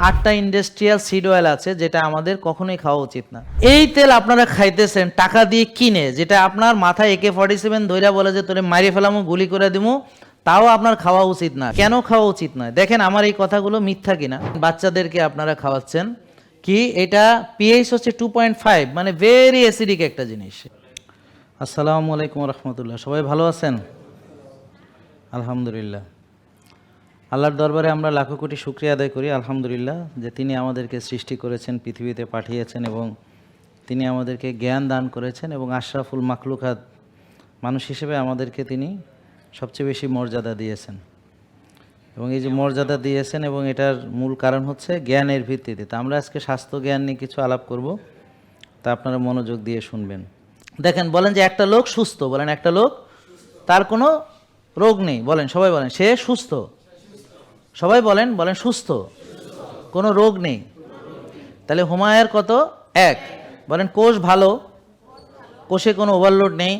8টা industrial seed oil আছে যেটা আমাদের কখনোই খাওয়া উচিত না। এই তেল আপনারা খাইতেছেন টাকা দিয়ে কিনে, যেটা আপনার মাথায় AK-47 ধইরা বলে যে তোরে মাইরে ফেলামু, গুলি করে দিমু, তাও আপনার খাওয়া উচিত না। কেন খাওয়া উচিত নয় দেখেন, আমার এই কথাগুলো মিথ্যা কিনা। বাচ্চাদেরকে আপনারা খাওয়াচ্ছেন কি, এটা পিএইচ হচ্ছে 2.5, মানে ভেরি অ্যাসিডিক একটা জিনিস। আসসালামু আলাইকুম রহমতুল্লাহ, সবাই ভালো আছেন? আলহামদুলিল্লাহ। আল্লাহর দরবারে আমরা লাখো কোটি শুকরিয়া আদায় করি আলহামদুলিল্লাহ, যে তিনি আমাদেরকে সৃষ্টি করেছেন, পৃথিবীতে পাঠিয়েছেন এবং তিনি আমাদেরকে জ্ঞান দান করেছেন এবং আশরাফুল মাখলুকাত মানুষ হিসেবে আমাদেরকে তিনি সবচেয়ে বেশি মর্যাদা দিয়েছেন। এবং এই যে মর্যাদা দিয়েছেন এবং এটার মূল কারণ হচ্ছে জ্ঞানের ভিত্তিতে। তা আমরা আজকে স্বাস্থ্য জ্ঞান নিয়ে কিছু আলাপ করব, তা আপনারা মনোযোগ দিয়ে শুনবেন। দেখেন, বলেন যে একটা লোক সুস্থ, বলেন একটা লোক, তার কোনো রোগ নেই, বলেন সবাই বলেন সে সুস্থ, সবাই বলেন বলেন সুস্থ, কোনো রোগ নেই। তাহলে হুমায়ের কত? 1। বলেন কোষ ভালো, কোষে কোনো ওভারলোড নেই,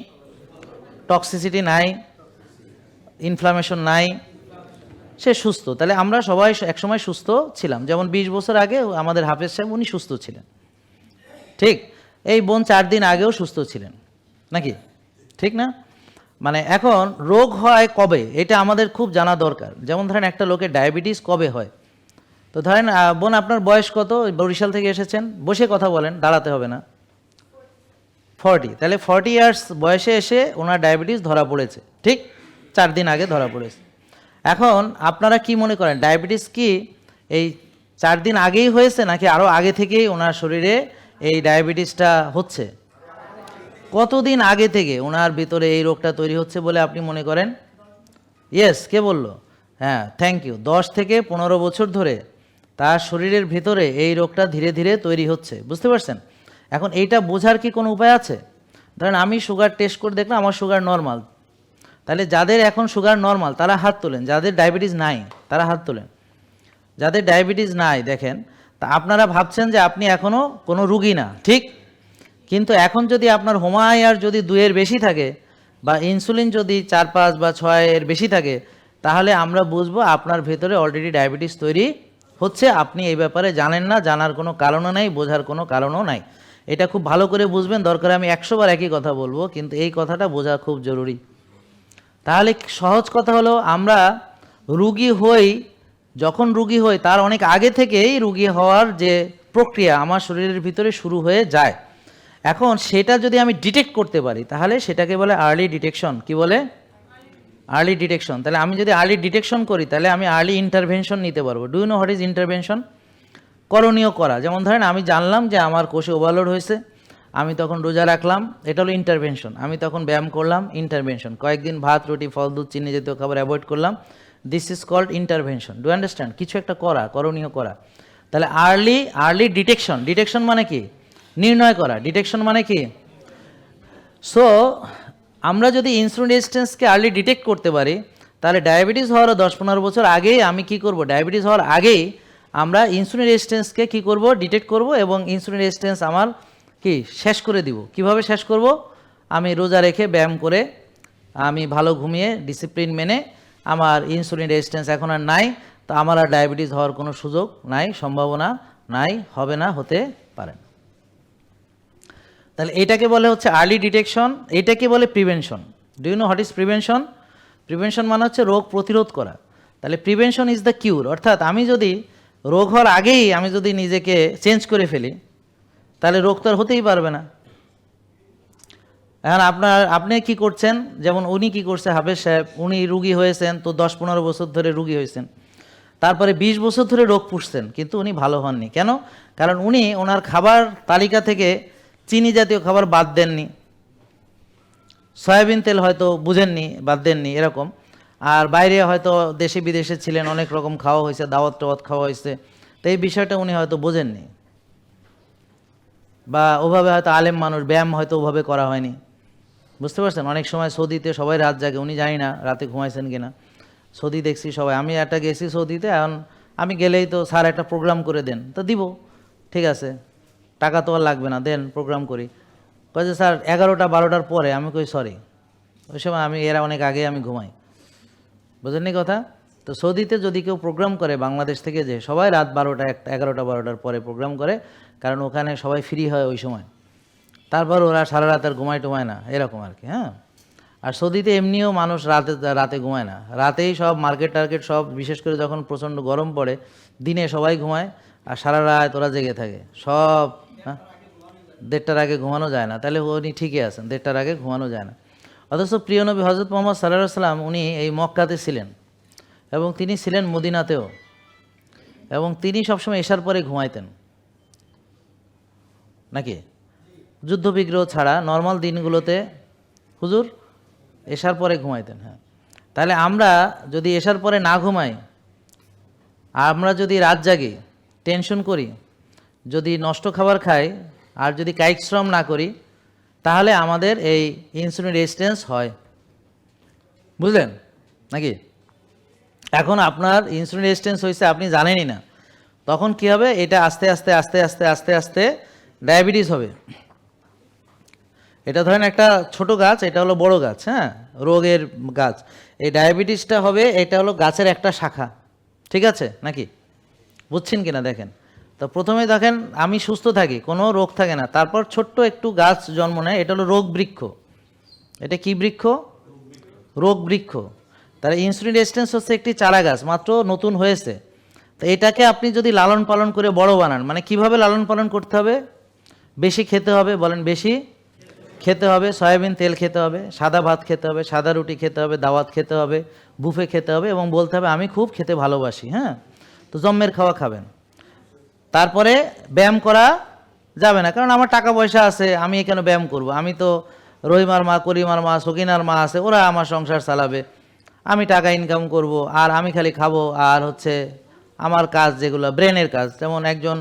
টক্সিসিটি নাই, ইনফ্লামেশন নাই, সে সুস্থ। তাহলে আমরা সবাই একসময় সুস্থ ছিলাম, যেমন 20 বছর আগে আমাদের হাফেজ সাহেব উনি সুস্থ ছিলেন, ঠিক। এই বোন 4 দিন আগেও সুস্থ ছিলেন, নাকি ঠিক না? মানে এখন রোগ হয় কবে, এটা আমাদের খুব জানা দরকার। যেমন ধরেন একটা লোকের ডায়াবেটিস কবে হয়, তো ধরেন বোন আপনার বয়স কত, বরিশাল থেকে এসেছেন, বসে কথা বলেন, দাঁড়াতে হবে না, 40। তাহলে 40 ইয়ার্স বয়সে এসে ওনার ডায়াবেটিস ধরা পড়েছে, ঠিক 4 দিন আগে ধরা পড়েছে। এখন আপনারা কি মনে করেন, ডায়াবেটিস কি এই 4 দিন আগেই হয়েছে নাকি আরও আগে থেকেই ওনার শরীরে এই ডায়াবেটিসটা হচ্ছে? কতদিন আগে থেকে ওনার ভিতরে এই রোগটা তৈরি হচ্ছে বলে আপনি মনে করেন? ইয়েস, কে বলল? হ্যাঁ, থ্যাংক ইউ। 10 থেকে 15 বছর ধরে তার শরীরের ভিতরে এই রোগটা ধীরে ধীরে তৈরি হচ্ছে, বুঝতে পারছেন? এখন এইটা বোঝার কি কোনো উপায় আছে? ধরেন আমি সুগার টেস্ট করে দেখলাম আমার সুগার নর্মাল, তাহলে যাদের এখন সুগার নর্মাল তারা হাত তোলেন, যাদের ডায়াবেটিস নাই তারা হাত তোলেন। যাদের ডায়াবেটিস নাই দেখেন, তা আপনারা ভাবছেন যে আপনি এখনও কোনো রুগী না, ঠিক। কিন্তু এখন যদি আপনার হোমায়ার যদি 2 এর বেশি থাকে বা ইনসুলিন যদি 4, 5 বা 6 এর বেশি থাকে, তাহলে আমরা বুঝবো আপনার ভেতরে অলরেডি ডায়াবেটিস তৈরি হচ্ছে। আপনি এই ব্যাপারে জানেন না, জানার কোনো কারণও নাই, বোঝার কোনো কারণও নাই। এটা খুব ভালো করে বুঝবেন, দরকার আমি 100 বার একই কথা বলবো, কিন্তু এই কথাটা বোঝা খুব জরুরি। তাহলে সহজ কথা হলো, আমরা রুগী হই, যখন রুগী হই তার অনেক আগে থেকেই রুগী হওয়ার যে প্রক্রিয়া আমার শরীরের ভিতরে শুরু হয়ে যায়। এখন সেটা যদি আমি ডিটেক্ট করতে পারি তাহলে সেটাকে বলে আর্লি ডিটেকশন। কি বলে? Early detection. তাহলে আমি যদি আর্লি ডিটেকশন করি তাহলে আমি আর্লি ইন্টারভেনশন নিতে পারবো। Do you know what is intervention? করণীয় করা। যেমন ধরেন আমি জানলাম যে আমার কোষে ওভারলোড হয়েছে, আমি তখন রোজা রাখলাম, এটা হলো ইন্টারভেনশন। আমি তখন ব্যায়াম করলাম, ইন্টারভেনশন। কয়েকদিন ভাত, রুটি, ফল, দুধ, চিনি জাতীয় খাবার অ্যাভয়েড করলাম, this is called intervention. Do understand? কিছু একটা করা, করণীয় করা। তাহলে আর্লি ডিটেকশন। ডিটেকশন মানে কি? নির্ণয় করা। ডিটেকশন মানে কি? সো আমরা যদি ইনসুলিন রেজিস্ট্যান্সকে আর্লি ডিটেক্ট করতে পারি, তাহলে ডায়াবেটিস হওয়ারও 10-15 বছর আগেই আমি কি করব, ডায়াবেটিস হওয়ার আগেই আমরা ইনসুলিন রেজিস্ট্যান্সকে কি করব, ডিটেক্ট করব এবং ইনসুলিন রেজিস্ট্যান্স আমার কি শেষ করে দিব। কিভাবে শেষ করব? আমি রোজা রেখে, ব্যায়াম করে, আমি ভালো ঘুমিয়ে, ডিসিপ্লিন মেনে, আমার ইনসুলিন রেজিস্ট্যান্স এখন আর নাই, তো আমার আর ডায়াবেটিস হওয়ার কোনো সুযোগ নাই, সম্ভাবনা নাই, হবে না, হতে পারে না। তাহলে এটাকে বলে হচ্ছে আর্লি ডিটেকশন, এটাকে বলে prevention. Do you know what is prevention? Prevention মানে হচ্ছে রোগ প্রতিরোধ করা। তাহলে প্রিভেনশন ইজ দ্য কিউর, অর্থাৎ আমি যদি রোগ হওয়ার আগেই আমি যদি নিজেকে চেঞ্জ করে ফেলি তাহলে রোগ তো আর হতেই পারবে না। এখন আপনি কি করছেন, যেমন উনি কি করছে, হাফেজ সাহেব, উনি রুগী হয়েছেন তো 10-15 বছর ধরে রুগী হয়েছেন, তারপরে 20 বছর ধরে রোগ পুষছেন, কিন্তু উনি ভালো হননি। কেন? কারণ উনি ওনার খাবার তালিকা থেকে চিনি জাতীয় খাবার বাদ দেননি, সয়াবিন তেল হয়তো বুঝেননি, বাদ দেননি এরকম, আর বাইরে হয়তো দেশে বিদেশে ছিলেন, অনেক রকম খাওয়া হয়েছে, দাওয়াত টাওয়াত খাওয়া হয়েছে, তো এই বিষয়টা উনি হয়তো বোঝেননি, বা ওভাবে হয়তো আলেম মানুষ, ব্যায়াম হয়তো ওভাবে করা হয়নি, বুঝতে পারছেন? অনেক সময় সৌদিতে সবাই রাত জাগে, উনি জানি না রাতে ঘুমাইছেন কিনা। সৌদি দেখছি সবাই, আমি একটা গেছি সৌদিতে, এখন আমি গেলেই তো স্যার একটা প্রোগ্রাম করে দেন, তো দিব, ঠিক আছে, টাকা তো আর লাগবে না, দেন প্রোগ্রাম করি। কয় যে স্যার 11টা-12টার পরে, আমি কই সরি, ওই সময় এরা অনেক আগে আমি ঘুমাই, বুঝেননি কথা? তো সৌদিতে যদি কেউ প্রোগ্রাম করে বাংলাদেশ থেকে, যে সবাই রাত 12টা 1টা 11টা 12টার পরে প্রোগ্রাম করে, কারণ ওখানে সবাই ফ্রি হয় ওই সময়, তারপর ওরা সারা রাত আর ঘুমায় টুমায় না, এরকম আর কি। হ্যাঁ, আর সৌদিতে এমনিও মানুষ রাতে ঘুমায় না, রাতেই সব মার্কেট টার্কেট সব, বিশেষ করে যখন প্রচণ্ড গরম পড়ে দিনে সবাই ঘুমায়, আর সারা রাত ওরা জেগে থাকে সব। হ্যাঁ, 1:30টার আগে ঘুমানো যায় না, তাহলে উনি ঠিকই আছেন, 1:30টার আগে ঘুমানো যায় না। অথচ প্রিয় নবী হজরত মোহাম্মদ সাল্লাল্লাহু আলাইহি সাল্লাম উনি এই মক্কাতে ছিলেন এবং তিনি ছিলেন মদিনাতেও, এবং তিনি সবসময় এশার পরে ঘুমাইতেন নাকি, যুদ্ধ বিগ্রহ ছাড়া নর্মাল দিনগুলোতে হুজুর এশার পরে ঘুমাইতেন। হ্যাঁ, তাহলে আমরা যদি এশার পরে না ঘুমাই, আমরা যদি রাত জাগি, টেনশন করি, যদি নষ্ট খাবার খাই, আর যদি কায়িক শ্রম না করি, তাহলে আমাদের এই ইনসুলিন রেজিস্ট্যান্স হয়, বুঝলেন নাকি? এখন আপনার ইনসুলিন রেজিস্ট্যান্স হয়েছে আপনি জানেনই না, তখন কি হবে, এটা আস্তে আস্তে আস্তে আস্তে আস্তে আস্তে ডায়াবেটিস হবে। এটা ধরেন একটা ছোট গাছ, এটা হলো বড় গাছ, হ্যাঁ, রোগের গাছ। এই ডায়াবেটিসটা হবে, এটা হলো গাছের একটা শাখা, ঠিক আছে নাকি? বুঝছেন কিনা দেখেন। তো প্রথমে দেখেন আমি সুস্থ থাকি, কোনো রোগ থাকে না, তারপর ছোট্ট একটু গাছ জন্ম নেয়, এটা হলো রোগ বৃক্ষ। এটা কি বৃক্ষ? রোগ বৃক্ষ। তার ইনসুলিন রেজিস্ট্যান্স হচ্ছে একটি চারা গাছ, মাত্র নতুন হয়েছে। তো এটাকে আপনি যদি লালন পালন করে বড় বানান, মানে কিভাবে লালন পালন করতে হবে? বেশি খেতে হবে, বলেন বেশি খেতে হবে, সয়াবিন তেল খেতে হবে, সাদা ভাত খেতে হবে, সাদা রুটি খেতে হবে, দাওয়াত খেতে হবে, বুফে খেতে হবে, এবং বলতে হবে আমি খুব খেতে ভালোবাসি। হ্যাঁ, তো জম্মের খাওয়া খাবেন। তারপরে ব্যায়াম করা যাবে না, কারণ আমার টাকা পয়সা আছে, আমি কেন ব্যায়াম করব? আমি তো রহিমার মা, করিমার মা, সকিনার মা আছে, ওরা আমার সংসার চালাবে, আমি টাকা ইনকাম করব, আর আমি খালি খাবো। আর হচ্ছে আমার কাজ যেগুলো ব্রেনের কাজ, যেমন একজন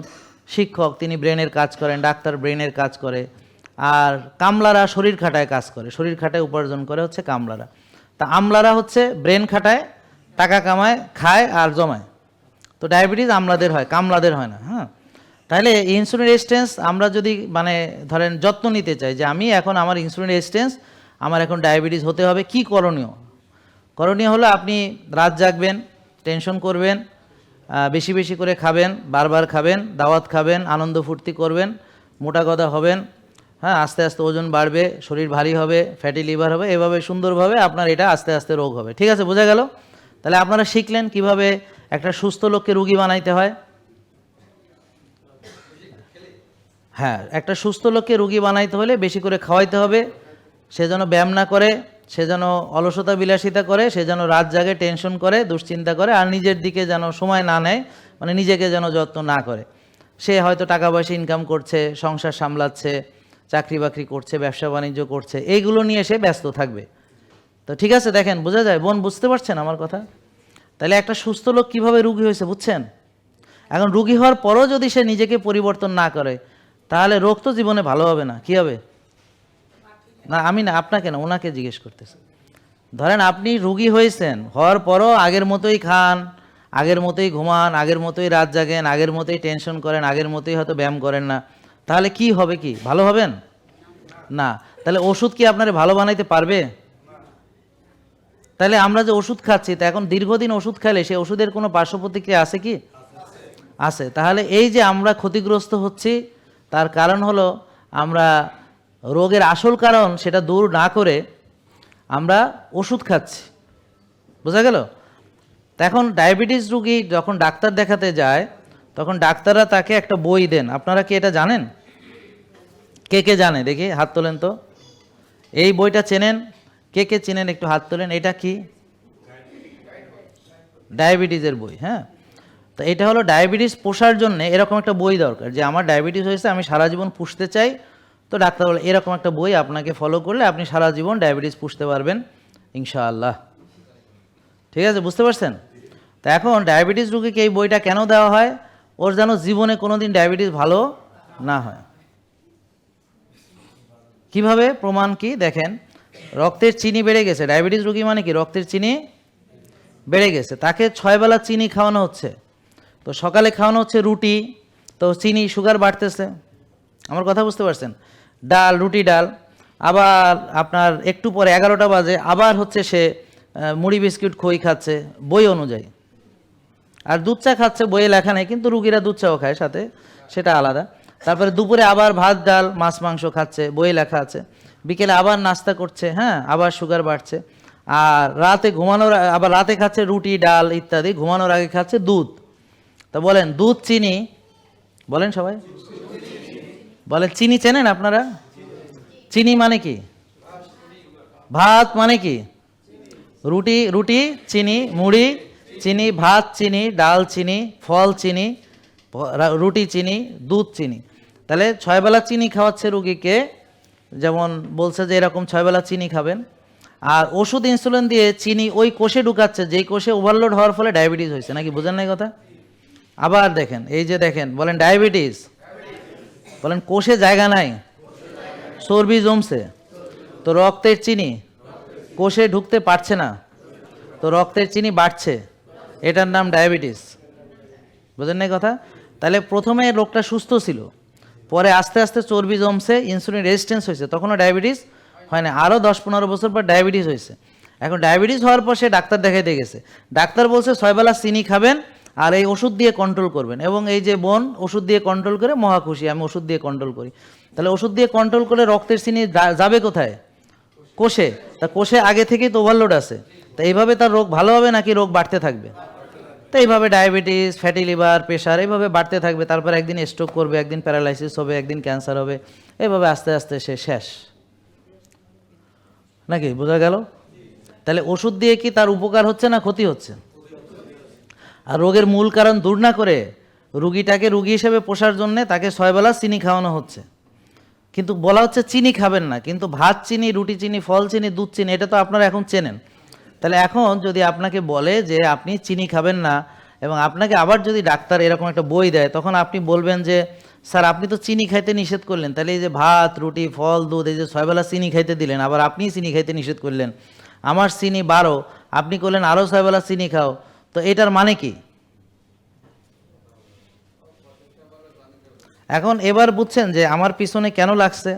শিক্ষক তিনি ব্রেনের কাজ করেন, ডাক্তার ব্রেনের কাজ করে, আর কামলারা শরীর খাটায় কাজ করে, শরীর খাটায় উপার্জন করে হচ্ছে কামলারা। তা আমলারা হচ্ছে ব্রেন খাটায়, টাকা কামায়, খায় আর জমায়। তো ডায়াবেটিস আমলাদের হয়, কামলাদের হয় না। হ্যাঁ, তাহলে ইনসুলিন রেজিস্ট্যান্স আমরা যদি মানে ধরেন যত্ন নিতে চাই, যে আমি এখন আমার ইনসুলিন রেজিস্ট্যান্স, আমার এখন ডায়াবেটিস হতে হবে, কি করণীয়? করণীয় হলো আপনি রাত জাগবেন, টেনশন করবেন, বেশি বেশি করে খাবেন, বারবার খাবেন, দাওয়াত খাবেন, আনন্দ ফুর্তি করবেন, মোটা গদা হবেন। হ্যাঁ, আস্তে আস্তে ওজন বাড়বে, শরীর ভারী হবে, ফ্যাটি লিভার হবে, এভাবে সুন্দরভাবে আপনার এটা আস্তে আস্তে রোগ হবে। ঠিক আছে, বোঝা গেল? তাহলে আপনারা শিখলেন কিভাবে একটা সুস্থ লোককে রোগী বানাইতে হয়। হ্যাঁ, একটা সুস্থ লোককে রোগী বানাইতে হলে বেশি করে খাওয়াইতে হবে, সে যেন ব্যায়াম না করে, সে যেন অলসতা বিলাসিতা করে, সে যেন রাত জাগে টেনশন করে, দুশ্চিন্তা করে, আর নিজের দিকে যেন সময় না নেয়, মানে নিজেকে যেন যত্ন না করে। সে হয়তো টাকা পয়সা ইনকাম করছে, সংসার সামলাচ্ছে, চাকরি বাকরি করছে, ব্যবসা বাণিজ্য করছে, এইগুলো নিয়ে সে ব্যস্ত থাকবে। তো ঠিক আছে, দেখেন বোঝা যায়, বোন বুঝতে পারছেন আমার কথা? তাহলে একটা সুস্থ লোক কিভাবে রোগী হয়েছে বুঝছেন? এখন রোগী হওয়ার পরও যদি সে নিজেকে পরিবর্তন না করে, তাহলে রোগ তো জীবনে ভালো হবে না। কি হবে? না আমি না, আপনাকে না, ওনাকে জিজ্ঞেস করতেছে। ধরেন আপনি রোগী হয়েছেন, হওয়ার পরও আগের মতোই খান, আগের মতোই ঘুমান, আগের মতোই রাত জাগেন, আগের মতোই টেনশন করেন, আগের মতোই হয়তো ব্যায়াম করেন না, তাহলে কি হবে? কি ভালো হবেন? না। তাহলে ওষুধ কি আপনারে ভালো বানাইতে পারবে? তাহলে আমরা যে ওষুধ খাচ্ছি, তা এখন দীর্ঘদিন ওষুধ খাইলে সেই ওষুধের কোনো পার্শ্ব প্রতিক্রিয়া আছে কি? আছে। তাহলে এই যে আমরা ক্ষতিগ্রস্ত হচ্ছি, তার কারণ হলো আমরা রোগের আসল কারণ সেটা দূর না করে আমরা ওষুধ খাচ্ছি। বোঝা গেল? এখন ডায়াবেটিস রোগী যখন ডাক্তার দেখাতে যায়, তখন ডাক্তাররা তাকে একটা বই দেন। আপনারা কি এটা জানেন? কে কে জানে দেখি হাত তোলেন তো। এই বইটা চেনেন? কে কে চেনেন একটু হাত তোলেন। এটা কি? ডায়াবেটিসের বই। হ্যাঁ, তো এটা হলো ডায়াবেটিস পোষার জন্য এরকম একটা বই দরকার, যে আমার ডায়াবেটিস হয়েছে, আমি সারা জীবন পুষতে চাই। তো ডাক্তার বলে এরকম একটা বই আপনাকে ফলো করলে আপনি সারা জীবন ডায়াবেটিস পুষতে পারবেন ইনশাআল্লাহ। ঠিক আছে, বুঝতে পারছেন? তা এখন ডায়াবেটিস রোগীকে এই বইটা কেন দেওয়া হয়? ওর যেন জীবনে কোনোদিন ডায়াবেটিস ভালো না হয়। কিভাবে? প্রমাণ কি দেখেন, রক্তের চিনি বেড়ে গেছে। ডায়াবেটিস রোগী মানে কি? রক্তের চিনি বেড়ে গেছে, তাকে 6 বেলা চিনি খাওয়ানো হচ্ছে। তো সকালে খাওয়ানো হচ্ছে রুটি, তো চিনি সুগার বাড়তেছে। আমার কথা বুঝতে পারছেন? ডাল, রুটি ডাল, আবার আপনার একটু পরে 11টা বাজে আবার হচ্ছে সে মুড়ি বিস্কুট খই খাচ্ছে বই অনুযায়ী। আর দুধ চা খাচ্ছে, বইয়ে লেখা নেই, কিন্তু রুগীরা দুধ চাও খায় সাথে, সেটা আলাদা। তারপরে দুপুরে আবার ভাত ডাল মাছ মাংস খাচ্ছে, বইয়ে লেখা আছে। বিকেলে আবার নাস্তা করছে, হ্যাঁ, আবার সুগার বাড়ছে। আর রাতে ঘুমানোর আবার রাতে খাচ্ছে রুটি ডাল ইত্যাদি, ঘুমানোর আগে খাচ্ছে দুধ। তা বলেন দুধ চিনি, বলেন সবাই বলেন, চিনি চেনেন আপনারা? চিনি মানে কি? ভাত মানে কি? রুটি, রুটি চিনি, মুড়ি চিনি, ভাত চিনি, ডাল চিনি, ফল চিনি, রুটি চিনি, দুধ চিনি। তাহলে 6 বেলা চিনি খাওয়াচ্ছে রুগীকে, যেমন বলছে যে এরকম 6 বেলা চিনি খাবেন। আর ওষুধ ইনসুলিন দিয়ে চিনি ওই কোষে ঢুকাচ্ছে যেই কোষে ওভারলোড হওয়ার ফলে ডায়াবেটিস হয়েছে, নাকি বোঝেন নাই কথা? আবার দেখেন, এই যে দেখেন, বলেন ডায়াবেটিস, বলেন কোষে জায়গা নাই, চর্বি জমছে, তো রক্তের চিনি কোষে ঢুকতে পারছে না, তো রক্তের চিনি বাড়ছে, এটার নাম ডায়াবেটিস। বুঝেন নাই কথা? তাহলে প্রথমে লোকটা সুস্থ ছিল, পরে আস্তে আস্তে চর্বি জমছে, ইনসুলিন রেজিস্ট্যান্স হয়েছে, তখনও ডায়াবেটিস হয় না। আরও 10-15 বছর পর ডায়াবেটিস হয়েছে। এখন ডায়াবেটিস হওয়ার পর সে ডাক্তার দেখাইতে গেছে, ডাক্তার বলছে 6 বেলা চিনি খাবেন আর এই ওষুধ দিয়ে কন্ট্রোল করবেন। এবং এই যে বোন ওষুধ দিয়ে কন্ট্রোল করে, মহা খুশি, আমি ওষুধ দিয়ে কন্ট্রোল করি। তাহলে ওষুধ দিয়ে কন্ট্রোল করে রক্তের চিনি যাবে কোথায়? কোষে। তা কোষে আগে থেকেই তো ওভারলোড আছে, তা এইভাবে তার রোগ ভালো হবে নাকি রোগ বাড়তে থাকবে? তো এইভাবে ডায়াবেটিস, ফ্যাটি লিভার, প্রেশার এইভাবে বাড়তে থাকবে। তারপর একদিন স্ট্রোক করবে, একদিন প্যারালাইসিস হবে, একদিন ক্যান্সার হবে, এইভাবে আস্তে আস্তে সে শেষ, নাকি বোঝা গেল? তাহলে ওষুধ দিয়ে কি তার উপকার হচ্ছে না ক্ষতি হচ্ছে? আর রোগের মূল কারণ দূর না করে রুগীটাকে রুগী হিসেবে পোষার জন্যে তাকে 6 বেলা চিনি খাওয়ানো হচ্ছে। কিন্তু বলা হচ্ছে চিনি খাবেন না, কিন্তু ভাত চিনি, রুটি চিনি, ফল চিনি, দুধ চিনি, এটা তো আপনারা এখন চেনেন। তাহলে এখন যদি আপনাকে বলে যে আপনি চিনি খাবেন না, এবং আপনাকে আবার যদি ডাক্তার এরকম একটা বই দেয়, তখন আপনি বলবেন যে স্যার আপনি তো চিনি খাইতে নিষেধ করলেন, তাহলে এই যে ভাত রুটি ফল দুধ এই যে 6 বেলা চিনি খাইতে দিলেন, আবার আপনিই চিনি খাইতে নিষেধ করলেন, আমার চিনি 12, আপনি করলেন আরও 6 বেলা চিনি খাও, তো এটার মানে কি? এখন এবার বুঝছেন যে আমার পিছনে কেন লাগছে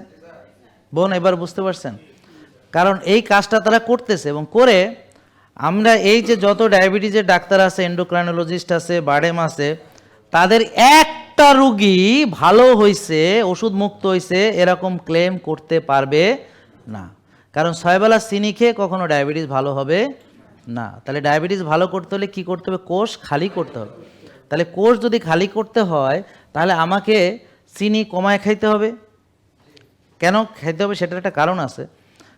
বোন? এবার বুঝতে পারছেন? কারণ এই কাজটা তারা করতেছে, এবং করে আমরা এই যে যত ডায়াবেটিসের ডাক্তার আছে, এন্ডোক্রাইনোলজিস্ট আছে, বার্ডেম আছে, তাদের একটা রুগী ভালো হয়েছে, ওষুধ মুক্ত হয়েছে এরকম ক্লেম করতে পারবে না। কারণ 6 বেলা চিনি খেয়ে কখনো ডায়াবেটিস ভালো হবে না। তাহলে ডায়াবেটিস ভালো করতে হলে কি করতে হবে? কোষ খালি করতে হবে। তাহলে কোষ যদি খালি করতে হয়, তাহলে আমাকে চিনি কমায় খাইতে হবে। কেন খাইতে হবে সেটার একটা কারণ আছে।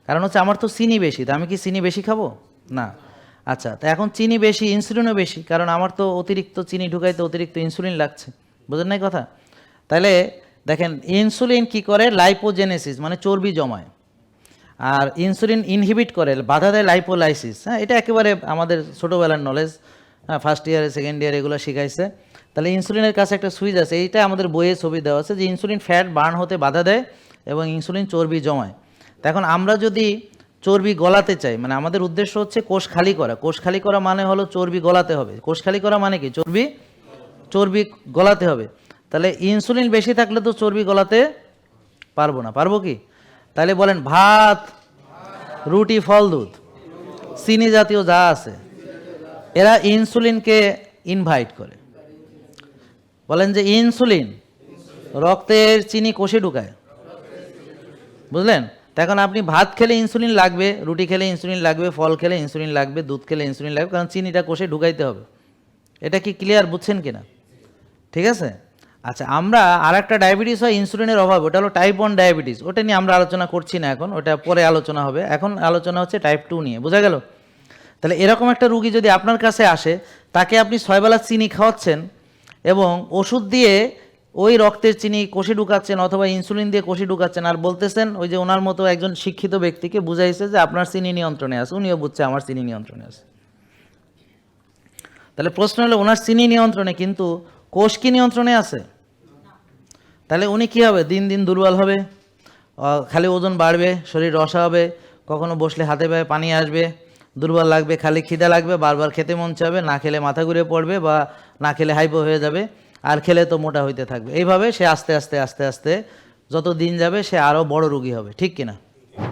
কারণ হচ্ছে আমার তো চিনি বেশি, তা আমি কি চিনি বেশি খাবো না? আচ্ছা, তা এখন চিনি বেশি, ইনসুলিনও বেশি, কারণ আমার তো অতিরিক্ত চিনি ঢুকাইতে অতিরিক্ত ইনসুলিন লাগছে। বুঝেন নাই কথা? তাহলে দেখেন ইনসুলিন কি করে? লাইপোজেনেসিস মানে চর্বি জমায়, আর ইনসুলিন ইনহিবিট করে, বাধা দেয় লাইপোলাইসিস। হ্যাঁ, এটা একেবারে আমাদের ছোটোবেলার নলেজ, হ্যাঁ, ফার্স্ট ইয়ারে সেকেন্ড ইয়ার এগুলো শিখাইছে। তাহলে ইনসুলিনের কাছে একটা সুইচ আছে, এইটা আমাদের বইয়ে ছবি দেওয়া আছে যে ইনসুলিন ফ্যাট বার্ন হতে বাধা দেয় এবং ইনসুলিন চর্বি জমায়। এখন আমরা যদি চর্বি গলাতে চাই, মানে আমাদের উদ্দেশ্য হচ্ছে কোষ খালি করা। কোষ খালি করা মানে হলো চর্বি গলাতে হবে। কোষ খালি করা মানে কি? চর্বি গলাতে হবে। তাহলে ইনসুলিন বেশি থাকলে তো চর্বি গলাতে পারবো না, পারবো কি? তাহলে বলেন ভাত রুটি ফল দুধ চিনি জাতীয় যা আছে, এরা ইনসুলিনকে ইনভাইট করে। বলেন যে ইনসুলিন রক্তের চিনি কোষে ঢুকায়, বুঝলেন? এখন আপনি ভাত খেলে ইনসুলিন লাগবে, রুটি খেলে ইনসুলিন লাগবে, ফল খেলে ইনসুলিন লাগবে, দুধ খেলে ইনসুলিন লাগবে, কারণ চিনিটা কোষে ঢুকাইতে হবে। এটা কি ক্লিয়ার? বুঝছেন কিনা? ঠিক আছে। আচ্ছা, আমরা আর একটা ডায়াবেটিস হয় ইনসুলিনের অভাব, ওটা হলো টাইপ 1 ডায়াবেটিস। ওটা নিয়ে আমরা আলোচনা করছি না এখন, ওটা পরে আলোচনা হবে। এখন আলোচনা হচ্ছে টাইপ 2 নিয়ে। বোঝা গেল? তাহলে এরকম একটা রুগী যদি আপনার কাছে আসে, তাকে আপনি 6 বেলা চিনি খাওয়াচ্ছেন এবং ওষুধ দিয়ে ওই রক্তের চিনি কোষে ঢুকাচ্ছেন, অথবা ইনসুলিন দিয়ে কোষে ঢুকাচ্ছেন, আর বলতেছেন ওই যে ওনার মতো একজন শিক্ষিত ব্যক্তিকে বুঝাইছে যে আপনার চিনি নিয়ন্ত্রণে আছে, উনিও বুঝছে আমার চিনি নিয়ন্ত্রণে আছে। তাহলে প্রশ্ন হলো ওনার চিনি নিয়ন্ত্রণে, কিন্তু কোষ কি নিয়ন্ত্রণে আছে? তাহলে উনি কী হবে? দিন দিন দুর্বল হবে, খালি ওজন বাড়বে, শরীর রসা হবে, কখনো বসলে হাতে পায়ে পানি আসবে, দুর্বল লাগবে, খালি খিদা লাগবে, বারবার খেতে মন চাবে, না খেলে মাথা ঘুরে পড়বে, বা না খেলে হাইপো হয়ে যাবে, আর খেলে তো মোটা হইতে থাকবে। এইভাবে সে আস্তে আস্তে আস্তে আস্তে যত দিন যাবে সে আরও বড় রোগী হবে। ঠিক কিনা?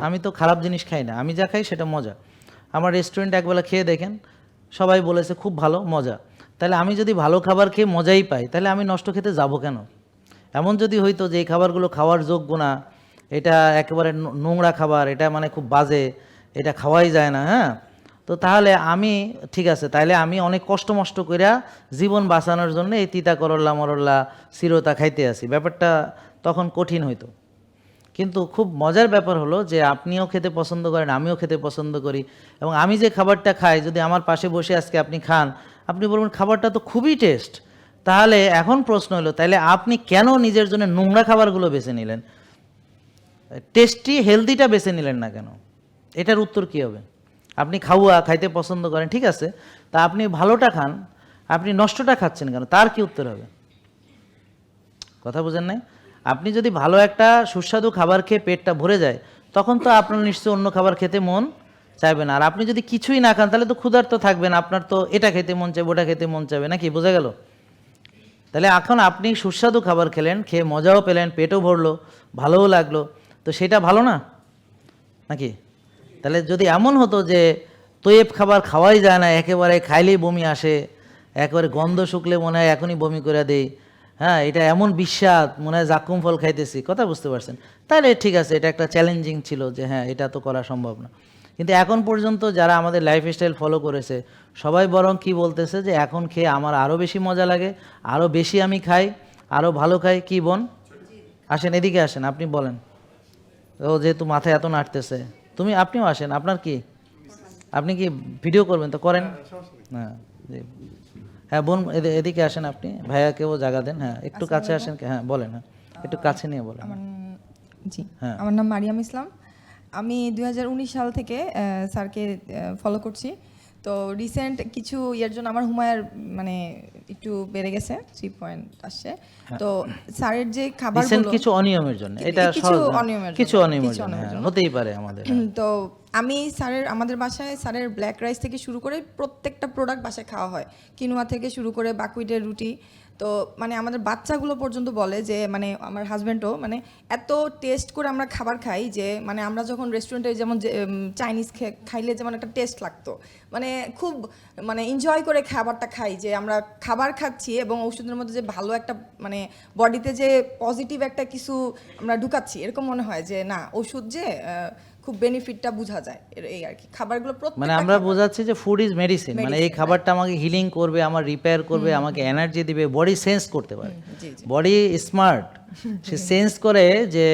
আমি তো খারাপ জিনিস খাই না, আমি যা খাই সেটা মজা। আমার রেস্টুরেন্টে একবেলা খেয়ে দেখেন, সবাই বলেছে খুব ভালো মজা। তাহলে আমি যদি ভালো খাবার খেয়ে মজাই পাই তাহলে আমি নষ্ট খেতে যাব কেন? এমন যদি হইতো যে এই খাবারগুলো খাওয়ার যোগ্য না, এটা একেবারে নোংরা খাবার, এটা মানে খুব বাজে, এটা খাওয়াই যায় না, হ্যাঁ, তো তাহলে আমি ঠিক আছে, তাহলে আমি অনেক কষ্ট মষ্ট কইরা জীবন বাঁচানোর জন্য এই তিতা করল্লা মরল্লা চিরতা খাইতে আসি, ব্যাপারটা তখন কঠিন হইতো। কিন্তু খুব মজার ব্যাপার হলো যে আপনিও খেতে পছন্দ করেন, আমিও খেতে পছন্দ করি, এবং আমি যে খাবারটা খাই যদি আমার পাশে বসে আজকে আপনি খান, আপনি বলবেন খাবারটা তো খুবই টেস্ট। তাহলে এখন প্রশ্ন হলো, তাহলে আপনি কেন নিজের জন্য নোংরা খাবারগুলো বেছে নিলেন, টেস্টি হেলদিটা বেছে নিলেন না কেন? এটার উত্তর কী হবে? আপনি খাইতে পছন্দ করেন, ঠিক আছে, তা আপনি ভালোটা খান, আপনি নষ্টটা খাচ্ছেন কেন? তার কি উত্তর হবে? কথা বুঝেন নাই? আপনি যদি ভালো একটা সুস্বাদু খাবার খেয়ে পেটটা ভরে যায় তখন তো আপনার নিশ্চয়ই অন্য খাবার খেতে মন চাইবে না। আর আপনি যদি কিছুই না খান তাহলে তো ক্ষুধার্ত থাকবেন, আপনার তো এটা খেতে মন চাইবে, ওটা খেতে মন চাইবে, নাকি? বোঝা গেল? তাহলে এখন আপনি সুস্বাদু খাবার খেলেন, খেয়ে মজাও পেলেন, পেটও ভরলো, ভালোও লাগলো, তো সেটা ভালো না নাকি? তাহলে যদি এমন হতো যে তৈব খাবার খাওয়াই যায় না, একেবারে খাইলেই বমি আসে, একেবারে গন্ধ শুকলে মনে হয় এখনই বমি করে দেই, হ্যাঁ, এটা এমন বিস্বাদ মনে হয় জাকুম ফল খাইতেছি, কথা বুঝতে পারছেন? তাহলে ঠিক আছে, এটা একটা চ্যালেঞ্জিং ছিল যে হ্যাঁ এটা তো করা সম্ভব না। কিন্তু এখন পর্যন্ত যারা আমাদের লাইফস্টাইল ফলো করেছে সবাই বরং কি বলতেছে যে এখন খেয়ে আমার আরও বেশি মজা লাগে, আরও বেশি আমি খাই, আরও ভালো খাই। কি বোন, আসেন এদিকে আসেন, আপনি বলেন। ও যেহেতু মাথায় এত নাড়তেছে, আপনিও আসেন, আপনার কি, আপনি কি ভিডিও করবেন তো করেন? হ্যাঁ জি, হ্যাঁ বোন এদিকে আসেন, আপনি ভাইয়াকেও জায়গা দেন, হ্যাঁ একটু কাছে আসেন, হ্যাঁ বলেন, হ্যাঁ একটু কাছে নিয়ে বলেন। জি, হ্যাঁ, আমার নাম মারিয়াম ইসলাম। আমি 2019 সাল থেকে স্যারকে ফলো করছি। তো রিসেন্ট কিছু ইয়ার জন্য আমার হুমায়ার মানে একটু বেড়ে গেছে, 3 পয়েন্ট আসছে। তো স্যারের যে খাবারগুলো কিছু অনিয়মের জন্য, এটা কিছু অনিয়মের জন্য হতেই পারে আমাদের। তো আমি আমাদের বাসায় স্যারের ব্ল্যাক রাইস থেকে শুরু করে প্রত্যেকটা প্রোডাক্ট বাসায় খাওয়া হয়, কিনোয়া থেকে শুরু করে বাকুইটের রুটি। তো মানে আমাদের বাচ্চাগুলো পর্যন্ত বলে যে মানে আমার হাজব্যান্ডও মানে এত টেস্ট করে আমরা খাবার খাই যে মানে আমরা যখন রেস্টুরেন্টে যেমন চাইনিজ খাইলে যেমন একটা টেস্ট লাগতো, মানে খুব মানে এনজয় করে খাবারটা খাই, যে আমরা খাবার খাচ্ছি এবং ওষুধের মধ্যে যে ভালো একটা মানে বডিতে যে পজিটিভ একটা কিছু আমরা ঢুকাচ্ছি, এরকম মনে হয় যে না ওষুধ যে খুব বেনিফিটটা বোঝা যায় এই আর কি। খাবারগুলো মানে আমরা বোঝাচ্ছি যে ফুড ইজ মেডিসিন, মানে এই খাবারটা আমাকে হিলিং করবে, আমার রিপেয়ার করবে, আমাকে এনার্জি দিবে, বডি সেন্স করতে পারে, বডি স্মার্ট, সে সেন্স করে যে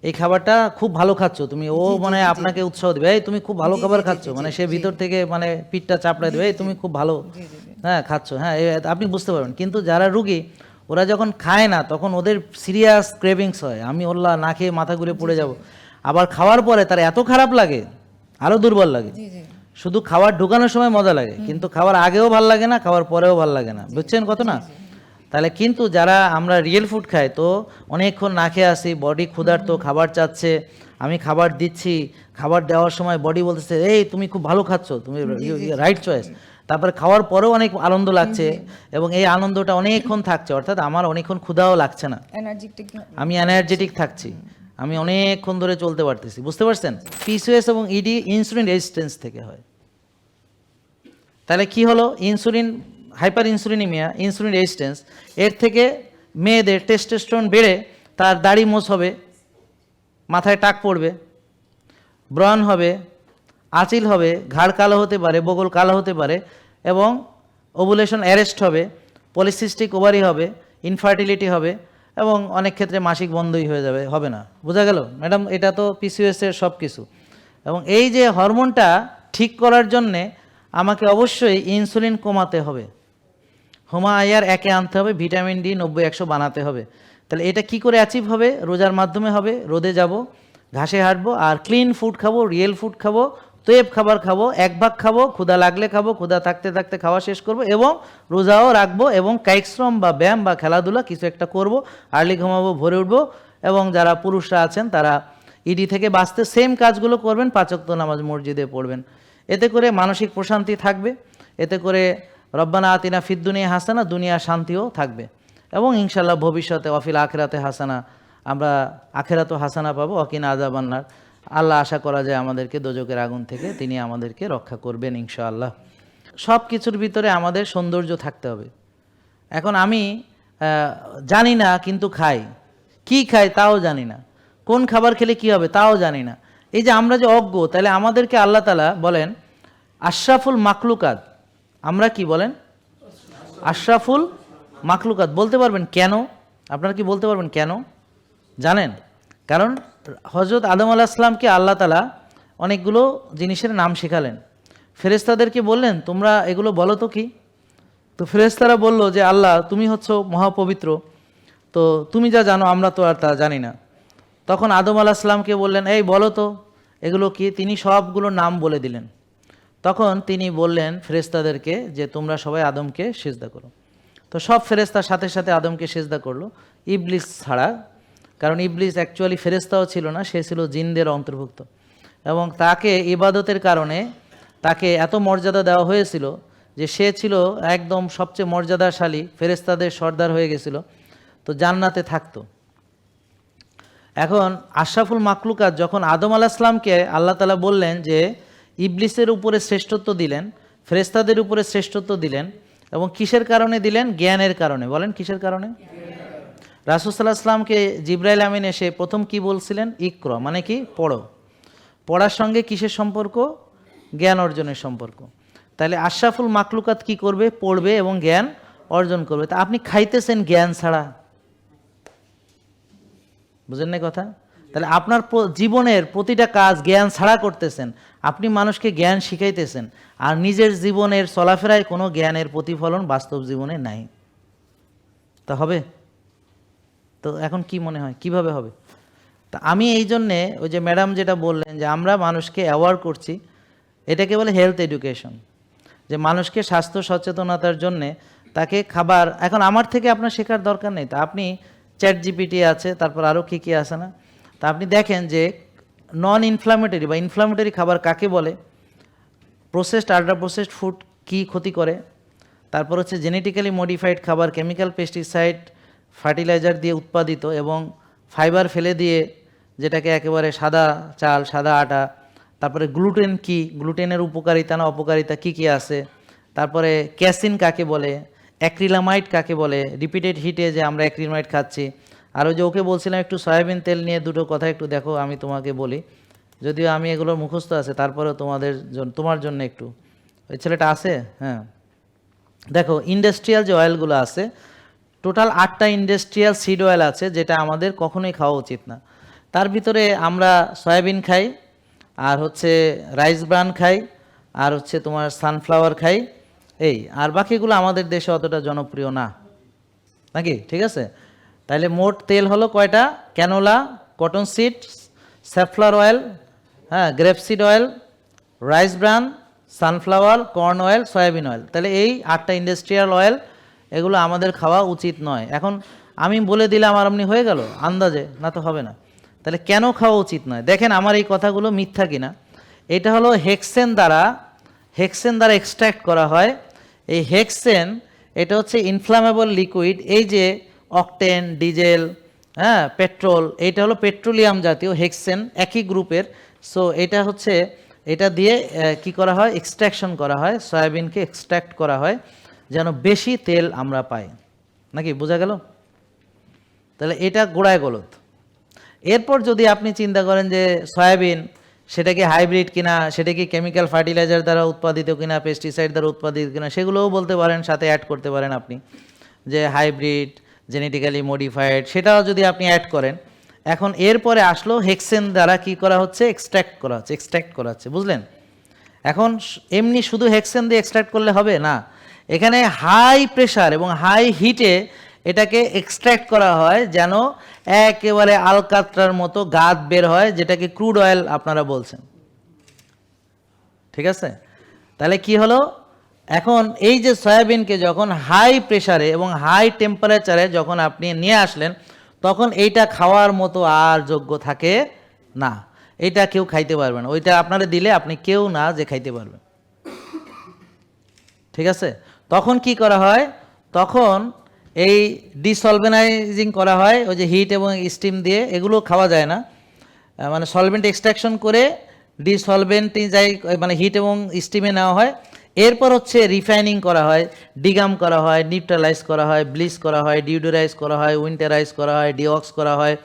এই খাবারটা খুব ভালো খাচ্ছ তুমি, ও মানে আপনাকে উৎসাহ দিবে, এই তুমি খুব ভালো খাবার খাচ্ছ, মানে সে ভিতর থেকে মানে পিঠটা চাপড়ায় দেবে, এই তুমি খুব ভালো হ্যাঁ খাচ্ছ, হ্যাঁ আপনি বুঝতে পারবেন। কিন্তু যারা রুগী ওরা যখন খায় না তখন ওদের সিরিয়াস ক্রেভিংস হয়, আমি ওল্লা না খেয়ে মাথা ঘুরে পড়ে যাব, আবার খাওয়ার পরে তার এত খারাপ লাগে, আরো দুর্বল লাগে। শুধু খাবার ঢুকানোর সময় মজা লাগে, কিন্তু খাওয়ার আগেও ভাল লাগে না, খাওয়ার পরেও ভাল লাগে না, বুঝছেন কত না? তাহলে কিন্তু যারা আমরা রিয়েল ফুড খাই তো অনেকক্ষণ না খেয়ে আসি, বডি ক্ষুধার্ত, খাবার চাচ্ছে, আমি খাবার দিচ্ছি, খাবার দেওয়ার সময় বডি বলতেছে এই তুমি খুব ভালো খাচ্ছ, তুমি রাইট চয়েস, তারপরে খাওয়ার পরেও অনেক আনন্দ লাগছে এবং এই আনন্দটা অনেকক্ষণ থাকছে, অর্থাৎ আমার অনেকক্ষণ ক্ষুধাও লাগছে না, আমি এনার্জেটিক থাকছি, আমি অনেকক্ষণ ধরে চলতে পারতেছি, বুঝতে পারছেন? পিসিওএস এবং ইডি ইনসুলিন রেজিস্ট্যান্স থেকে হয়। তাহলে কি হলো, ইনসুলিন হাইপার ইনসুলিনিমিয়া, ইনসুলিন রেজিস্ট্যান্স, এর থেকে মেয়েদের টেস্টোস্টেরন বেড়ে তার দাড়ি মোছ হবে, মাথায় টাক পড়বে, ব্রণ হবে, আঁচিল হবে, ঘাড় কালো হতে পারে, বগল কালো হতে পারে, এবং ওভুলেশন অ্যারেস্ট হবে, পলিসিস্টিক ওভারি হবে, ইনফার্টিলিটি হবে, এবং অনেক ক্ষেত্রে মাসিক বন্ধই হয়ে যাবে, হবে না। বোঝা গেল ম্যাডাম? এটা তো পিসিওএসের সব কিছু। এবং এই যে হরমোনটা ঠিক করার জন্যে আমাকে অবশ্যই ইনসুলিন কমাতে হবে, হোমায়ার একে আনতে হবে, ভিটামিন ডি 90-100 বানাতে হবে। তাহলে এটা কি করে অ্যাচিভ হবে? রোজার মাধ্যমে হবে, রোদে যাব, ঘাসে হাঁটবো, আর ক্লিন ফুড খাবো, রিয়েল ফুড খাবো, তৈব খাবার খাবো, এক ভাগ খাবো, ক্ষুধা লাগলে খাবো, ক্ষুধা থাকতে থাকতে খাওয়া শেষ করবো, এবং রোজাও রাখবো, এবং কায়িকশ্রম বা ব্যায়াম বা খেলাধুলা কিছু একটা করবো, আর্লি ঘুমাবো, ভরে উঠবো, এবং যারা পুরুষরা আছেন তারা ইডি থেকে বাঁচতে সেম কাজগুলো করবেন, 5 ওয়াক্ত নামাজ মসজিদে পড়বেন। এতে করে মানসিক প্রশান্তি থাকবে, এতে করে রব্বানা আতিনা ফিদ দুনিয়া হাসানা, দুনিয়া শান্তিও থাকবে, এবং ইনশাল্লাহ ভবিষ্যতে অফিল আখেরাতে হাসানা, আমরা আখেরাতও হাসানা পাবো, অকিনা আযাবান্নার। আল্লাহ আশা করা যায় আমাদেরকে দোজকের আগুন থেকে তিনি আমাদেরকে রক্ষা করবেন ইনশাআল্লাহ। সব কিছুর ভিতরে আমাদের সৌন্দর্য থাকতে হবে। এখন আমি জানি না কিন্তু খাই, কি খাই তাও জানি না, কোন খাবার খেলে কি হবে তাও জানি না। এই যে আমরা যে অজ্ঞ, তাহলে আমাদেরকে আল্লাহ তাআলা বলেন আশরাফুল মাকলুকাত। আমরা কি বলেন? আশরাফুল মাকলুকাত। বলতে পারবেন কেন? আপনারা কি বলতে পারবেন কেন? জানেন? কারণ হযরত আদম আলাইহিস সালামকে আল্লাহ তাআলা অনেকগুলো জিনিসের নাম শেখালেন। ফেরেশতাদেরকে বললেন তোমরা এগুলো বলো তো কি? তো ফেরেশতারা বলল যে আল্লাহ তুমি হচ্ছ মহাপবিত্র, তো তুমি যা জানো আমরা তো আর তা জানি না। তখন আদম আলাইহিস সালামকে বললেন এই বলো তো এগুলো কি? তিনি সবগুলো নাম বলে দিলেন। তখন তিনি বললেন ফেরেশতাদেরকে যে তোমরা সবাই আদমকে সিজদা করো। তো সব ফেরেশতার সাথে সাথে আদমকে সিজদা করলো, ইবলিস ছাড়া। কারণ ইবলিস অ্যাকচুয়ালি ফেরেশতাও ছিল না, সে ছিল জিনদের অন্তর্ভুক্ত, এবং তাকে ইবাদতের কারণে তাকে এত মর্যাদা দেওয়া হয়েছিল যে সে ছিল একদম সবচেয়ে মর্যাদাশালী, ফেরেশতাদের সর্দার হয়ে গেছিল, তো জান্নাতে থাকতো। এখন আশরাফুল মাকলুকাত যখন আদম আলাইহিস সালামকে আল্লাহ তাআলা বললেন যে ইবলিসের উপরে শ্রেষ্ঠত্ব দিলেন, ফেরেশতাদের উপরে শ্রেষ্ঠত্ব দিলেন, এবং কিসের কারণে দিলেন? জ্ঞানের কারণে। বলেন কিসের কারণে? রাসূল সাল্লাল্লাহু আলাইহি ওয়াসাল্লামকে জিবরাইল আমিন এসে প্রথম কি বলছিলেন? ইকরা, মানে কি? পড়ো। পড়ার সঙ্গে কিসের সম্পর্ক? জ্ঞান অর্জনের সম্পর্ক। তাহলে আশরাফুল মাকলুকাত কি করবে? পড়বে এবং জ্ঞান অর্জন করবে। তা আপনি খাইতেছেন জ্ঞান ছাড়া, বুঝেন না কথা? তাহলে আপনার জীবনের প্রতিটা কাজ জ্ঞান ছাড়া করতেছেন, আপনি মানুষকে জ্ঞান শিখাইতেছেন, আর নিজের জীবনের চলাফেরায় কোনো জ্ঞানের প্রতিফলন বাস্তব জীবনে নাই। তা হবে? তো এখন কি মনে হয় কিভাবে হবে? তা আমি এই জন্যে ওই যে ম্যাডাম যেটা বললেন যে আমরা মানুষকে অ্যাওয়ার করছি, এটাকে বলে হেলথ এডুকেশন, যে মানুষকে স্বাস্থ্য সচেতনতার জন্যে তাকে খাবার, এখন আমার থেকে আপনার শেখার দরকার নেই। তা আপনি চ্যাট জিপিটি আছে, তারপর আরও কী কী আছে না, তা আপনি দেখেন যে নন ইনফ্লামেটরি বা ইনফ্লামেটরি খাবার কাকে বলে, প্রসেসড আল্ট্রা প্রসেসড ফুড কী ক্ষতি করে, তারপর হচ্ছে জেনেটিক্যালি মডিফাইড খাবার, কেমিক্যাল পেস্টিসাইড ফার্টিলাইজার দিয়ে উৎপাদিত এবং ফাইবার ফেলে দিয়ে, যেটাকে একেবারে সাদা চাল সাদা আটা, তারপরে গ্লুটেন কি, গ্লুটেনের উপকারিতা না অপকারিতা কী কী আছে, তারপরে ক্যাসিন কাকে বলে, অ্যাক্রিলামাইড কাকে বলে, রিপিটেড হিটে যে আমরা অ্যাক্রিলামাইড খাচ্ছি। আর ওই যে ওকে বলছিলাম একটু সয়াবিন তেল নিয়ে দুটো কথা একটু দেখো, আমি তোমাকে বলি, যদিও আমি এগুলোর মুখস্থ আছে, তারপরেও তোমার জন্য একটু, ওই ছেলেটা আছে, হ্যাঁ দেখো ইন্ডাস্ট্রিয়াল যে অয়েলগুলো আছে, টোটাল 8টা ইন্ডাস্ট্রিয়াল সিড অয়েল আছে, যেটা আমাদের কখনোই খাওয়া উচিত না। তার ভিতরে আমরা সয়াবিন খাই, আর হচ্ছে রাইস ব্রান খাই, আর হচ্ছে তোমার সানফ্লাওয়ার খাই, এই, আর বাকিগুলো আমাদের দেশে অতটা জনপ্রিয় না, নাকি? ঠিক আছে, তাহলে মোট তেল হলো কয়টা? ক্যানোলা, কটন সিড, স্যাফলার অয়েল, হ্যাঁ, grapeseed oil, rice bran, sunflower, corn oil, soybean oil. তাহলে এই 8টা ইন্ডাস্ট্রিয়াল অয়েল, এগুলো আমাদের খাওয়া উচিত নয়। এখন আমি বলে দিলাম আর এমনি হয়ে গেল আন্দাজে? না, তো হবে না। তাহলে কেন খাওয়া উচিত নয়? দেখেন আমার এই কথাগুলো মিথ্যা কিনা। এটা হলো হেক্সেন দ্বারা এক্সট্র্যাক্ট করা হয়। এই হেক্সেন, এটা হচ্ছে ইনফ্লামেবল লিকুইড। এই যে অকটেন, ডিজেল, হ্যাঁ, পেট্রোল, এইটা হলো পেট্রোলিয়াম জাতীয়, হেক্সেন একই গ্রুপের। সো এটা হচ্ছে, এটা দিয়ে কি করা হয়? এক্সট্র্যাকশন করা হয়, সয়াবিনকে এক্সট্র্যাক্ট করা হয় যেন বেশি তেল আমরা পাই, নাকি? বোঝা গেল? তাহলে এটা গোড়ায় গলদ। এরপর যদি আপনি চিন্তা করেন যে সয়াবিন সেটা কি হাইব্রিড কিনা, সেটা কি কেমিক্যাল ফার্টিলাইজার দ্বারা উৎপাদিত কিনা, পেস্টিসাইড দ্বারা উৎপাদিত কিনা, সেগুলোও বলতে পারেন, সাথে অ্যাড করতে পারেন আপনি যে হাইব্রিড, জেনেটিক্যালি মডিফাইড, সেটাও যদি আপনি অ্যাড করেন। এখন এরপরে আসলো হেক্সেন দ্বারা কি করা হচ্ছে? এক্সট্র্যাক্ট করা হচ্ছে, বুঝলেন? এখন এমনি শুধু হেক্সেন দিয়ে এক্সট্র্যাক্ট করলে হবে না, এখানে হাই প্রেশার এবং হাই হিটে এটাকে এক্সট্র্যাক্ট করা হয় যেন একেবারে আলকাতরার মতো গাদ বের হয়, যেটাকে ক্রুড অয়েল আপনারা বলছেন। ঠিক আছে, তাহলে কি হলো? এখন এই যে সয়াবিনকে যখন হাই প্রেশারে এবং হাই টেম্পারেচারে যখন আপনি নিয়ে আসলেন, তখন এইটা খাওয়ার মতো আর যোগ্য থাকে না। এটা কেউ খাইতে পারবে না। ওইটা আপনারা দিলে আপনি কেউ না যে খাইতে পারবেন। ঠিক আছে, তখন কি করা হয়? তখন এই ডিসলভেনাইজিং করা হয়, ওই যে হিট এবং স্টিম দিয়ে। এগুলো খাওয়া যায় না, মানে সলভেন্ট এক্সট্রাকশন করে ডিসলভেন্ট যাই, মানে হিট এবং স্টিমে নেওয়া হয়। এরপর হচ্ছে রিফাইনিং করা হয়, ডিগাম করা হয়, নিউট্রালাইজ করা হয়, ব্লিচ করা হয়, ডিওডোরাইজ করা হয়, উইন্টারাইজ করা হয়, ডিঅক্স করা হয়।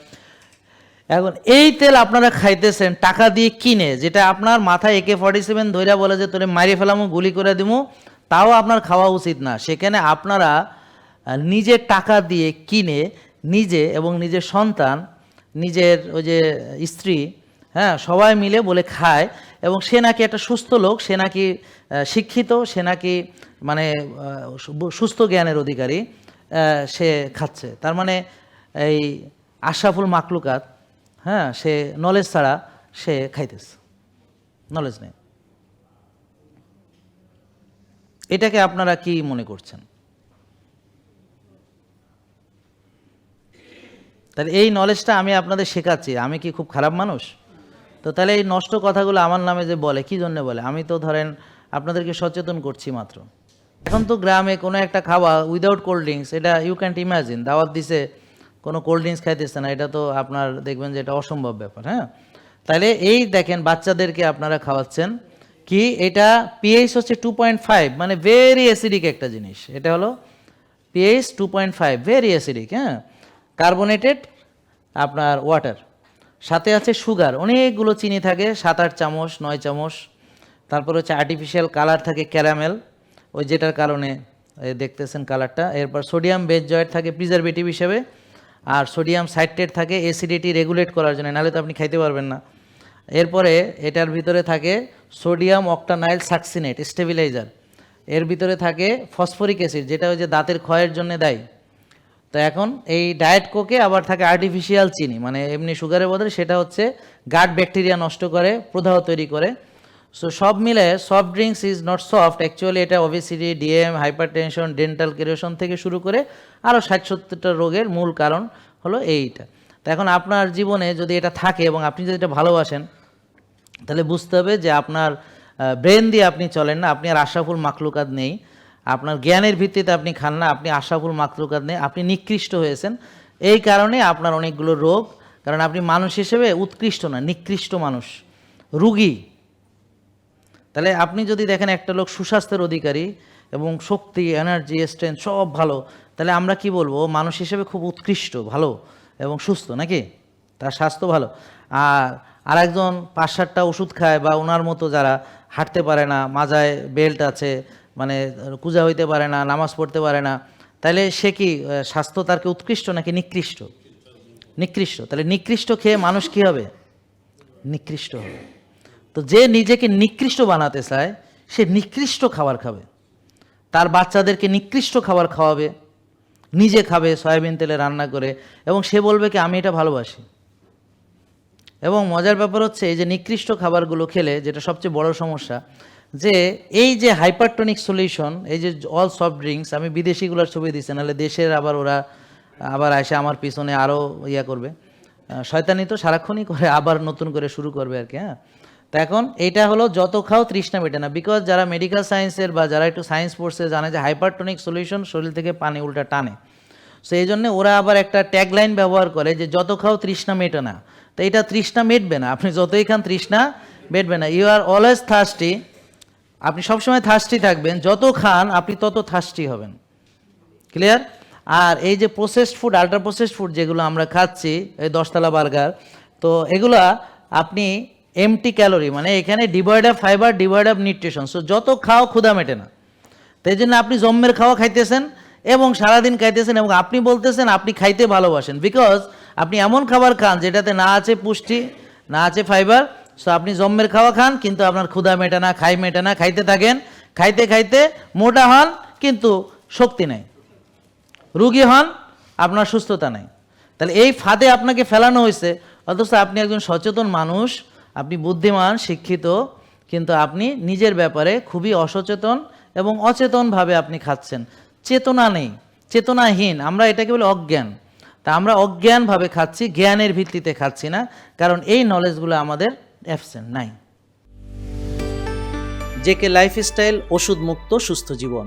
এখন এই তেল আপনারা খাইতেছেন টাকা দিয়ে কিনে, যেটা আপনার মাথায় AK-47 ধইরা বলে যে তোরে মারিয়ে ফেলামো, গুলি করে দিমু, তাও আপনার খাওয়া উচিত না। সেখানে আপনারা নিজের টাকা দিয়ে কিনে নিজে এবং নিজের সন্তান, নিজের ওই যে স্ত্রী, হ্যাঁ, সবাই মিলে বলে খায়, এবং সে নাকি একটা সুস্থ লোক, সে নাকি শিক্ষিত, সে নাকি মানে সুস্থ জ্ঞানের অধিকারী, সে খাচ্ছে। তার মানে এই আশরাফুল মাকলুকাত, হ্যাঁ, সে নলেজ ছাড়া সে খাইতেছে, নলেজ নেই। এটাকে আপনারা কি মনে করছেন? তাহলে এই নলেজটা আমি আপনাদের শেখাচ্ছি, আমি কি খুব খারাপ মানুষ? তো তাহলে এই নষ্ট কথাগুলো আমার নামে যে বলে, কি জন্য বলে? আমি তো ধরেন আপনাদেরকে সচেতন করছি মাত্র। এখন তো গ্রামে কোনো একটা খাওয়া উইদাউট কোল্ড ড্রিঙ্কস, এটা ইউ ক্যান্ট ইমাজিন, দাওয়াত দিছে কোনো কোল্ড ড্রিঙ্কস খাইতেছে না, এটা তো আপনার দেখবেন যে এটা অসম্ভব ব্যাপার। হ্যাঁ, তাহলে এই দেখেন বাচ্চাদেরকে আপনারা খাওয়াচ্ছেন কি, এটা পিএইচ হচ্ছে 2.5, মানে ভেরি অ্যাসিডিক একটা জিনিস। এটা হলো পিএইচ 2.5, ভেরি অ্যাসিডিক। হ্যাঁ, কার্বোনেটেড আপনার ওয়াটার, সাথে আছে সুগার, অনেকগুলো চিনি থাকে, 7-8 চামচ 9 চামচ। তারপর হচ্ছে আর্টিফিশিয়াল কালার থাকে, ক্যারামেল, ওই যেটার কারণে দেখতেছেন কালারটা। এরপর সোডিয়াম বেনজয়েড থাকে প্রিজারভেটিভ হিসেবে, আর সোডিয়াম সাইট্রেট থাকে অ্যাসিডিটি রেগুলেট করার জন্য, নাহলে তো আপনি খাইতে পারবেন না। এরপরে এটার ভিতরে থাকে সোডিয়াম অক্টানাইল সাকসিনেট স্টেবিলাইজার, এর ভিতরে থাকে ফসফরিক অ্যাসিড, যেটা ওই যে দাঁতের ক্ষয়ের জন্য দায়ী। তো এখন এই ডায়েট কোকে আবার থাকে আর্টিফিশিয়াল চিনি, মানে এমনি সুগারের বদলে, সেটা হচ্ছে গাট ব্যাকটেরিয়া নষ্ট করে, প্রদাহ তৈরি করে। সো সব মিলে soft drinks is not soft, actually এটা ওবেসিটি, ডিএম, হাইপারটেনশন, ডেন্টাল কেরিয়েশন থেকে শুরু করে আরও 60-70টা রোগের মূল কারণ হলো এইটা। তো এখন আপনার জীবনে যদি এটা থাকে এবং আপনি যদি এটা ভালোবাসেন, তাহলে বুঝতে হবে যে আপনার ব্রেন দিয়ে আপনি চলেন না, আপনি আর আশরাফুল মাকলুকাত নেই, আপনার জ্ঞানের ভিত্তিতে আপনি খান না, আপনি আশরাফুল মাকলুকাত নেই, আপনি নিকৃষ্ট হয়েছেন। এই কারণে আপনার অনেকগুলো রোগ, কারণ আপনি মানুষ হিসেবে উৎকৃষ্ট না, নিকৃষ্ট মানুষ, রুগী। তাহলে আপনি যদি দেখেন একটা লোক সুস্বাস্থ্যের অধিকারী এবং শক্তি, এনার্জি, স্ট্রেংথ সব ভালো, তাহলে আমরা কি বলবো? মানুষ হিসেবে খুব উৎকৃষ্ট, ভালো এবং সুস্থ, নাকি? তার স্বাস্থ্য ভালো। আর একজন 5-7টা ওষুধ খায়, বা ওনার মতো যারা হাঁটতে পারে না, মাজায় বেল্ট আছে, মানে কুজা হইতে পারে না, নামাজ পড়তে পারে না, তাহলে সে কি স্বাস্থ্য তার কি উৎকৃষ্ট নাকি নিকৃষ্ট? নিকৃষ্ট। তাহলে নিকৃষ্ট খেয়ে মানুষ কি হবে? নিকৃষ্ট হবে। তো যে নিজেকে নিকৃষ্ট বানাতে চায়, সে নিকৃষ্ট খাবার খাবে, তার বাচ্চাদেরকে নিকৃষ্ট খাবার খাওয়াবে, নিজে খাবে সয়াবিন তেলে রান্না করে, এবং সে বলবে কি আমি এটা ভালোবাসি। এবং মজার ব্যাপার হচ্ছে এই যে নিকৃষ্ট খাবারগুলো খেলে যেটা সবচেয়ে বড় সমস্যা, যে এই যে হাইপারটনিক সলিউশন, এই যে অল সফট ড্রিঙ্কস, আমি বিদেশিগুলোর ছবি দিচ্ছি, নাহলে দেশের আবার ওরা আবার এসে আমার পিছনে আরও ইয়া করবে, শয়তানি তো সারাক্ষণই করে, আবার নতুন করে শুরু করবে আর কি। হ্যাঁ, তো এখন এটা হলো যত খাও তৃষ্ণা মেটে না, বিকজ যারা মেডিকেল সায়েন্সের বা যারা একটু সায়েন্স পড়ছে জানে যে হাইপারটনিক সলিউশন শরীর থেকে পানি উল্টা টানে। সো এই জন্য ওরা আবার একটা ট্যাগলাইন ব্যবহার করে যে যত খাও তৃষ্ণা মেটে না। তো এটা তৃষ্ণা মেটবে না, আপনি যতই খান তৃষ্ণা মেটবে না। ইউ আর অলওয়েজ থার্স্টি, আপনি সবসময় থার্স্টি থাকবেন, যত খান আপনি তত থার্স্টি হবেন। ক্লিয়ার? আর এই যে processed food, ultra processed food যেগুলো আমরা খাচ্ছি, এই 10তলা বার্গার, তো এগুলা আপনি এমটি ক্যালোরি, মানে এখানে devoid of fibre, devoid of nutrition. So যত খাও ক্ষুধা মেটে না। তো এই জন্য আপনি জম্মের খাওয়া খাইতেছেন এবং সারাদিন খাইতেছেন, এবং আপনি বলতেছেন আপনি খাইতে ভালোবাসেন, বিকজ আপনি এমন খাবার খান যেটাতে না আছে পুষ্টি, না আছে ফাইবার। সো আপনি জম্মের খাওয়া খান, কিন্তু আপনার ক্ষুধা মেটে না, খাই মেটে না, খাইতে থাকেন, খাইতে খাইতে মোটা হন, কিন্তু শক্তি নেই, রুগী হন, আপনার সুস্থতা নেই। তাহলে এই ফাঁদে আপনাকে ফেলানো হয়েছে, অথচ আপনি একজন সচেতন মানুষ, আপনি বুদ্ধিমান, শিক্ষিত, কিন্তু আপনি নিজের ব্যাপারে খুবই অসচেতন এবং অচেতনভাবে আপনি খাচ্ছেন। চেতনা নেই, চেতনাহীন, আমরা এটাকে বলি অজ্ঞান। তা আমরা অজ্ঞানভাবে খাচ্ছি, জ্ঞানের ভিত্তিতে খাচ্ছি না, কারণ এই নলেজগুলো আমাদের অ্যাবসেন্ট নাই। জেকে লাইফস্টাইল, ওষুধ মুক্ত সুস্থ জীবন।